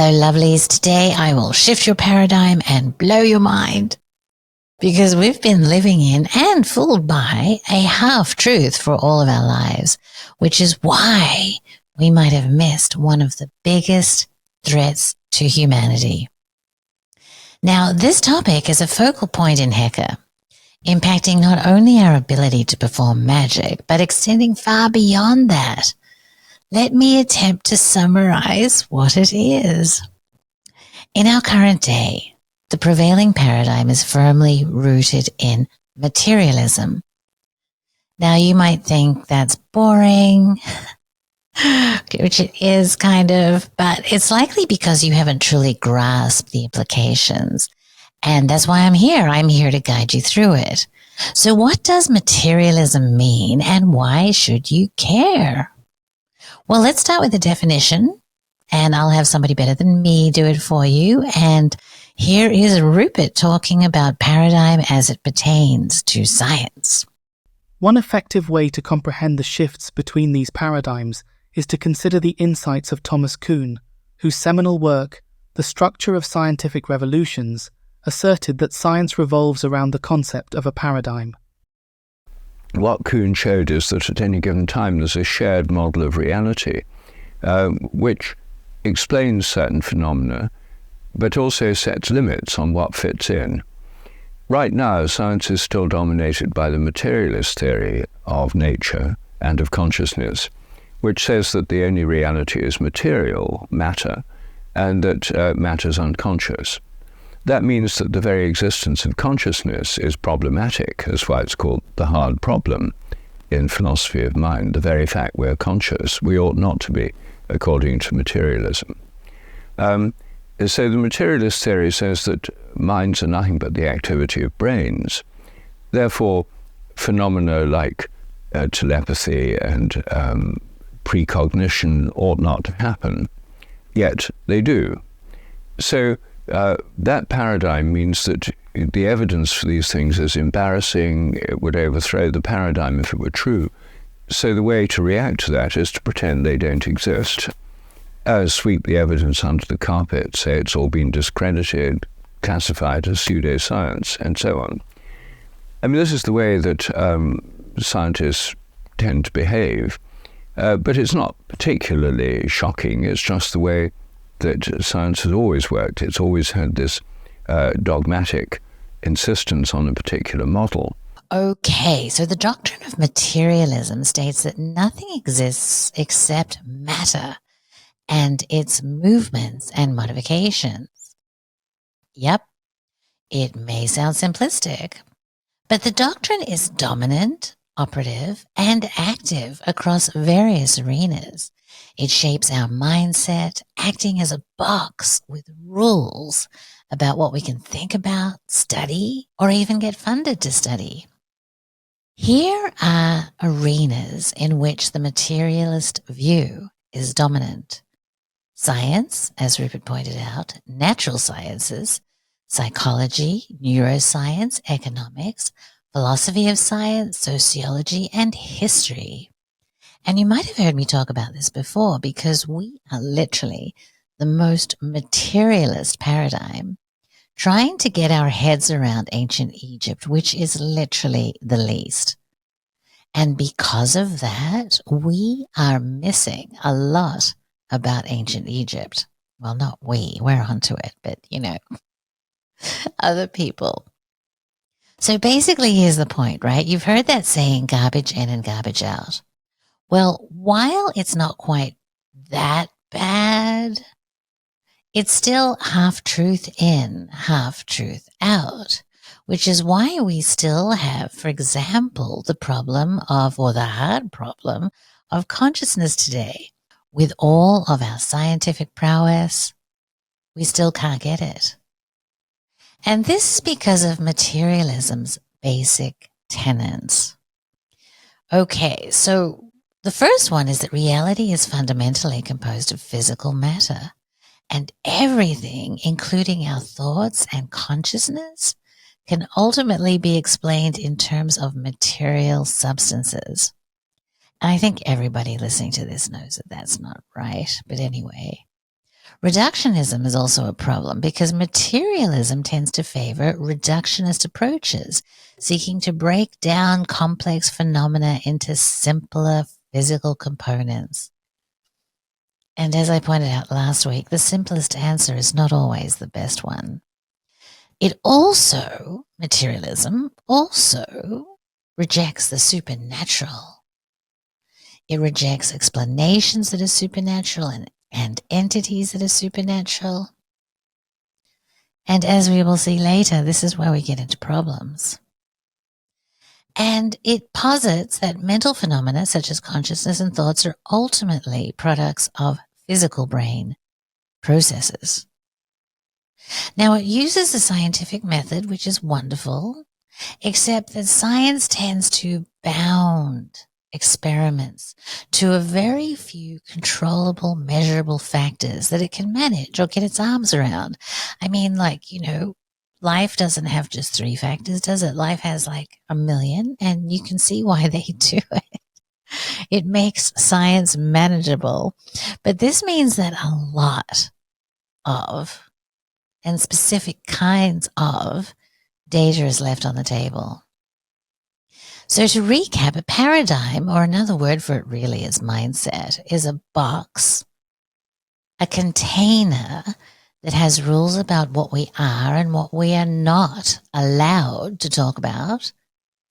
Hello, lovelies. Today I will shift your paradigm and blow your mind because we've been living in and fooled by a half-truth for all of our lives, which is why we might have missed one of the biggest threats to humanity. Now, this topic is a focal point in Heka, impacting not only our ability to perform magic, but extending far beyond that. Let me attempt to summarize what it is. In our current day, the prevailing paradigm is firmly rooted in materialism. Now, you might think that's boring, which it is kind of, but it's likely because you haven't truly grasped the implications. And that's why I'm here. I'm here to guide you through it. So what does materialism mean and why should you care? Well, let's start with the definition, and I'll have somebody better than me do it for you. And here is Rupert talking about paradigm as it pertains to science. One effective way to comprehend the shifts between these paradigms is to consider the insights of Thomas Kuhn, whose seminal work, The Structure of Scientific Revolutions, asserted that science revolves around the concept of a paradigm. What Kuhn showed is that at any given time there's a shared model of reality, which explains certain phenomena, but also sets limits on what fits in. Right now, science is still dominated by the materialist theory of nature and of consciousness, which says that the only reality is material, matter, and that matter is unconscious. That means that the very existence of consciousness is problematic. That's why it's called the hard problem in philosophy of mind. The very fact we're conscious, we ought not to be, according to materialism. So the materialist theory says that minds are nothing but the activity of brains. Therefore, phenomena like telepathy and precognition ought not to happen, yet they do. So that paradigm means that the evidence for these things is embarrassing. It would overthrow the paradigm if it were true. So the way to react to that is to pretend they don't exist. Sweep the evidence under the carpet, say it's all been discredited, classified as pseudoscience, and so on. I mean, this is the way that scientists tend to behave, but it's not particularly shocking. It's just the way that science has always worked. It's always had this dogmatic insistence on a particular model. Okay, so the doctrine of materialism states that nothing exists except matter and its movements and modifications. Yep, it may sound simplistic, but the doctrine is dominant, operative, and active across various arenas. It shapes our mindset, acting as a box with rules about what we can think about, study, or even get funded to study. Here are arenas in which the materialist view is dominant. Science, as Rupert pointed out, natural sciences, psychology, neuroscience, economics, philosophy of science, sociology, and history. And you might have heard me talk about this before because we are literally the most materialist paradigm, trying to get our heads around ancient Egypt, which is literally the least. And because of that, we are missing a lot about ancient Egypt. Well, not we, we're onto it, but other people. So basically, here's the point, right? You've heard that saying, garbage in and garbage out. Well, while it's not quite that bad, it's still half-truth in, half-truth out, which is why we still have, for example, the hard problem of consciousness today. With all of our scientific prowess, we still can't get it. And this is because of materialism's basic tenets. Okay, so the first one is that reality is fundamentally composed of physical matter, and everything, including our thoughts and consciousness, can ultimately be explained in terms of material substances. And I think everybody listening to this knows that that's not right. But anyway, Reductionism is also a problem because materialism tends to favor reductionist approaches, seeking to break down complex phenomena into simpler physical components. And as I pointed out last week, the simplest answer is not always the best one. Materialism also rejects the supernatural. It rejects explanations that are supernatural and entities that are supernatural. And as we will see later, this is where we get into problems. And it posits that mental phenomena such as consciousness and thoughts are ultimately products of physical brain processes. Now, it uses a scientific method, which is wonderful, except that science tends to bound experiments to a very few controllable, measurable factors that it can manage or get its arms around. I mean, life doesn't have just 3 factors, does it? Life has like 1 million, and you can see why they do it. It makes science manageable. But this means that a lot of and specific kinds of data is left on the table. So to recap, a paradigm, or another word for it really is mindset, is a box, a container that has rules about what we are and what we are not allowed to talk about,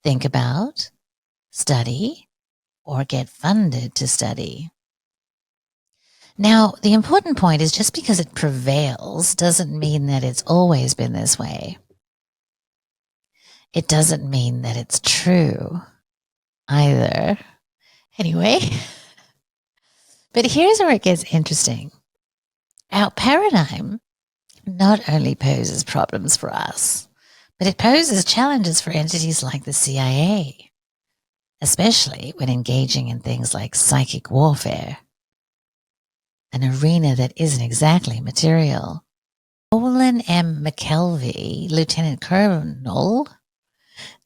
think about, study, or get funded to study. Now, the important point is just because it prevails doesn't mean that it's always been this way. It doesn't mean that it's true either. Anyway, but here's where it gets interesting. Our paradigm not only poses problems for us, but it poses challenges for entities like the CIA, especially when engaging in things like psychic warfare, an arena that isn't exactly material. Olin M. McKelvey, Lieutenant Colonel,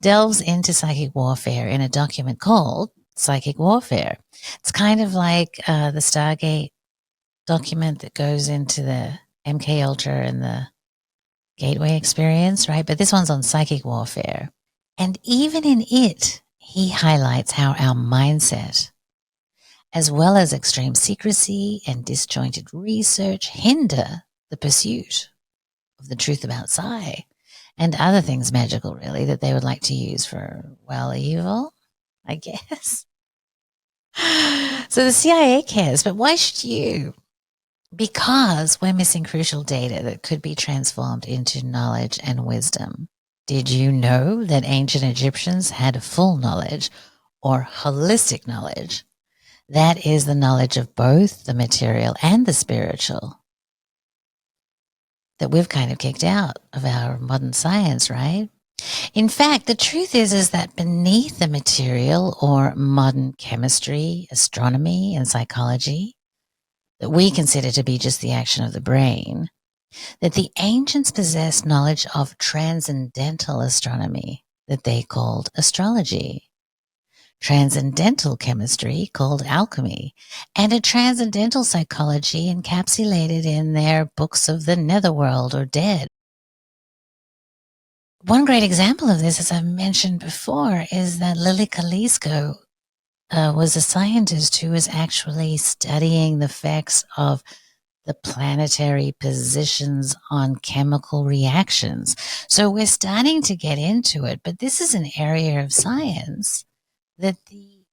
delves into psychic warfare in a document called Psychic Warfare. It's kind of like the Stargate document that goes into the MK Ultra and the Gateway experience, right? But this one's on psychic warfare. And even in it, he highlights how our mindset, as well as extreme secrecy and disjointed research, hinder the pursuit of the truth about psi and other things magical, really, that they would like to use for, well, evil, I guess. So the CIA cares, but why should you? Because we're missing crucial data that could be transformed into knowledge and wisdom. Did you know that ancient Egyptians had full knowledge, or holistic knowledge? That is the knowledge of both the material and the spiritual that we've kind of kicked out of our modern science, right? In fact, the truth is that beneath the material or modern chemistry, astronomy, and psychology, that we consider to be just the action of the brain, that the ancients possessed knowledge of transcendental astronomy that they called astrology, transcendental chemistry called alchemy, and a transcendental psychology encapsulated in their books of the netherworld or dead. One great example of this, as I've mentioned before, is that Lily Kalisko was a scientist who was actually studying the effects of the planetary positions on chemical reactions. So we're starting to get into it, but this is an area of science that the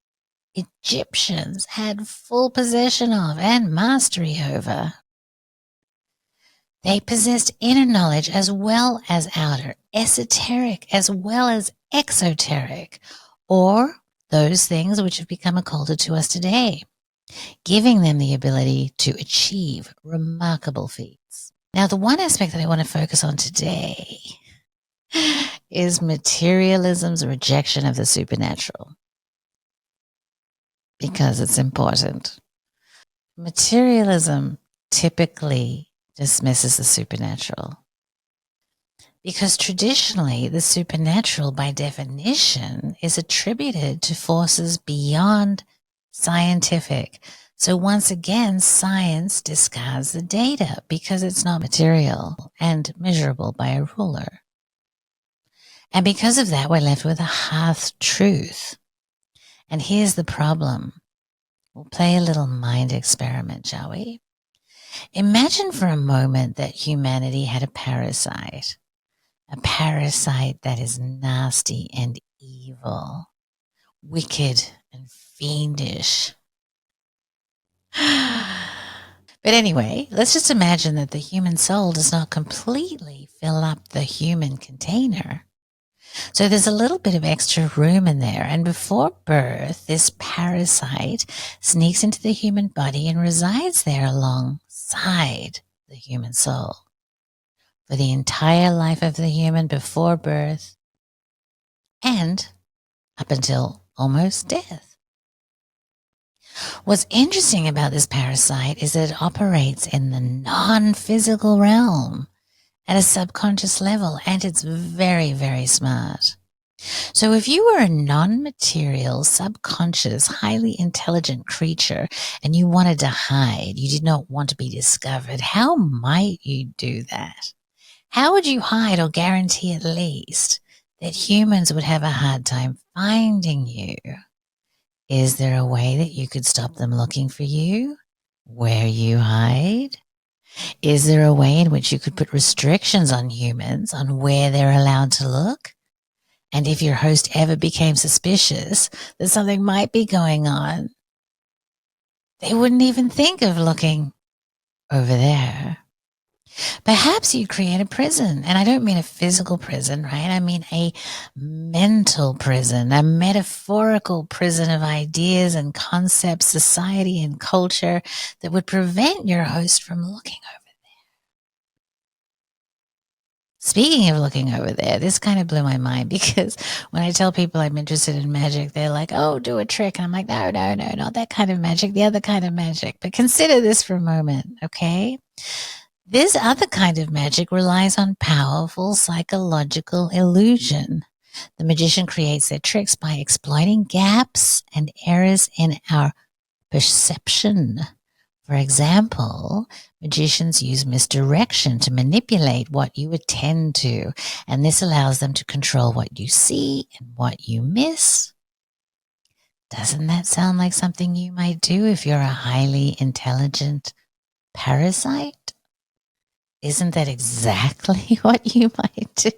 Egyptians had full possession of and mastery over. They possessed inner knowledge as well as outer, esoteric as well as exoteric, or those things which have become occulted to us today, giving them the ability to achieve remarkable feats. Now, the one aspect that I want to focus on today is materialism's rejection of the supernatural, because it's important. Materialism typically dismisses the supernatural, because traditionally the supernatural, by definition, is attributed to forces beyond scientific, So once again, science discards the data because it's not material and measurable by a ruler. And because of that, we're left with a half truth. And here's the problem. We'll play a little mind experiment, shall we? Imagine for a moment that humanity had a parasite that is nasty and evil, wicked and fiendish. But anyway, let's just imagine that the human soul does not completely fill up the human container. So there's a little bit of extra room in there. And before birth, this parasite sneaks into the human body and resides there alongside the human soul for the entire life of the human before birth and up until almost death. What's interesting about this parasite is that it operates in the non-physical realm at a subconscious level, and it's very, very smart. So if you were a non-material, subconscious, highly intelligent creature and you wanted to hide, you did not want to be discovered, how might you do that? How would you hide or guarantee at least that humans would have a hard time finding you? Is there a way that you could stop them looking for you where you hide? Is there a way in which you could put restrictions on humans on where they're allowed to look? And if your host ever became suspicious that something might be going on, they wouldn't even think of looking over there. Perhaps you create a prison, and I don't mean a physical prison, right? I mean a mental prison, a metaphorical prison of ideas and concepts, society and culture that would prevent your host from looking over there. Speaking of looking over there, this kind of blew my mind because when I tell people I'm interested in magic, they're like, oh, do a trick. And I'm like, no, not that kind of magic, the other kind of magic. But consider this for a moment, okay? This other kind of magic relies on powerful psychological illusion. The magician creates their tricks by exploiting gaps and errors in our perception. For example, magicians use misdirection to manipulate what you attend to, and this allows them to control what you see and what you miss. Doesn't that sound like something you might do if you're a highly intelligent parasite? Isn't that exactly what you might do?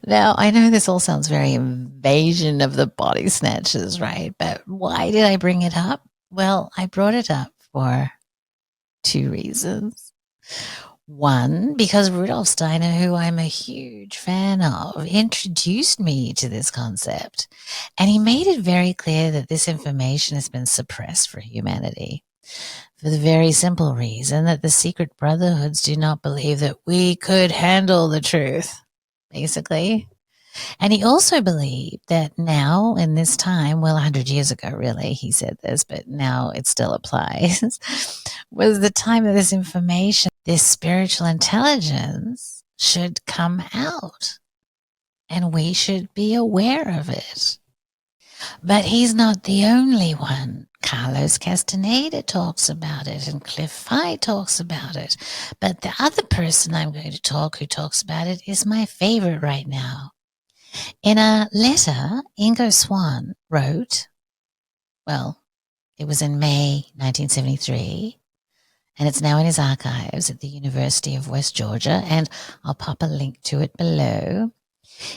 Now, I know this all sounds very invasion of the body snatchers, right? But why did I bring it up? Well, I brought it up for two reasons. One, because Rudolf Steiner, who I'm a huge fan of, introduced me to this concept, and he made it very clear that this information has been suppressed for humanity. For the very simple reason that the secret brotherhoods do not believe that we could handle the truth, basically. And he also believed that now, in this time, well, 100 years ago, really, he said this, but now it still applies, was the time of this information, this spiritual intelligence should come out, and we should be aware of it. But he's not the only one. Carlos Castaneda talks about it, and Cliff Fye talks about it. But the other person I'm going to talk who talks about it is my favorite right now. In a letter, Ingo Swann wrote, well, it was in May 1973, and it's now in his archives at the University of West Georgia, and I'll pop a link to it below.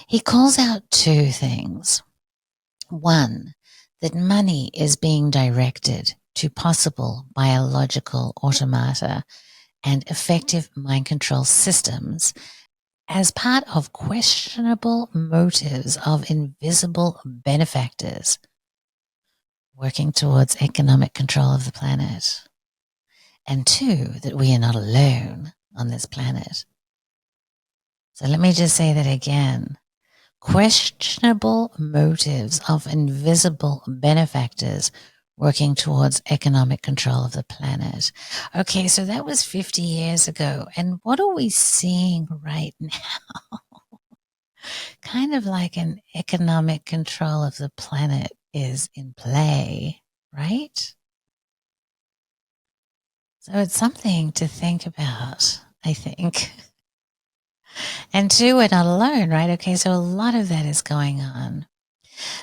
He calls out two things. One, that money is being directed to possible biological automata and effective mind control systems as part of questionable motives of invisible benefactors working towards economic control of the planet. And two, that we are not alone on this planet. So let me just say that again. Questionable motives of invisible benefactors working towards economic control of the planet. Okay, so that was 50 years ago. And what are we seeing right now? Kind of like an economic control of the planet is in play. right? So it's something to think about, I think. And two, we're not alone, right? Okay, so a lot of that is going on.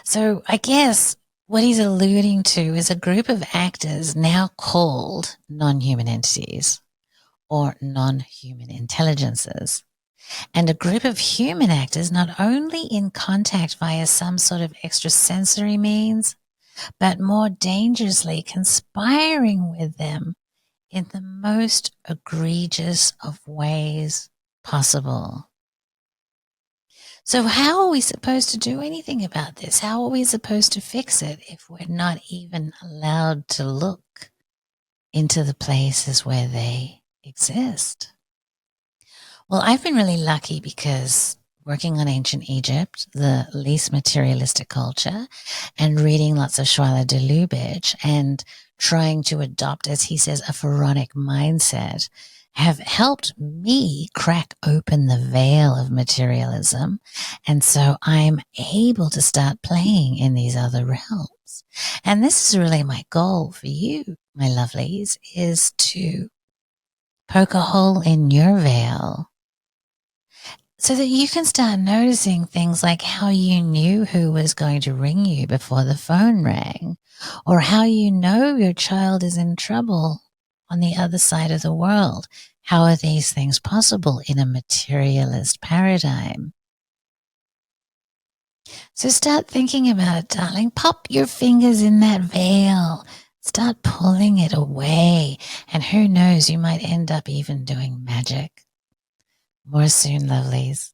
So I guess what he's alluding to is a group of actors now called non-human entities or non-human intelligences, and a group of human actors not only in contact via some sort of extrasensory means, but more dangerously conspiring with them in the most egregious of ways possible. So how are we supposed to do anything about this? How are we supposed to fix it if we're not even allowed to look into the places where they exist? Well, I've been really lucky because working on ancient Egypt, the least materialistic culture, and reading lots of Schuyler de Lubitsch and trying to adopt, as he says, a pharaonic mindset, have helped me crack open the veil of materialism. And so I'm able to start playing in these other realms. And this is really my goal for you, my lovelies, is to poke a hole in your veil so that you can start noticing things like how you knew who was going to ring you before the phone rang, or how you know your child is in trouble on the other side of the world. How are these things possible in a materialist paradigm? So start thinking about it, darling. Pop your fingers in that veil. Start pulling it away. And who knows, you might end up even doing magic. More soon, lovelies.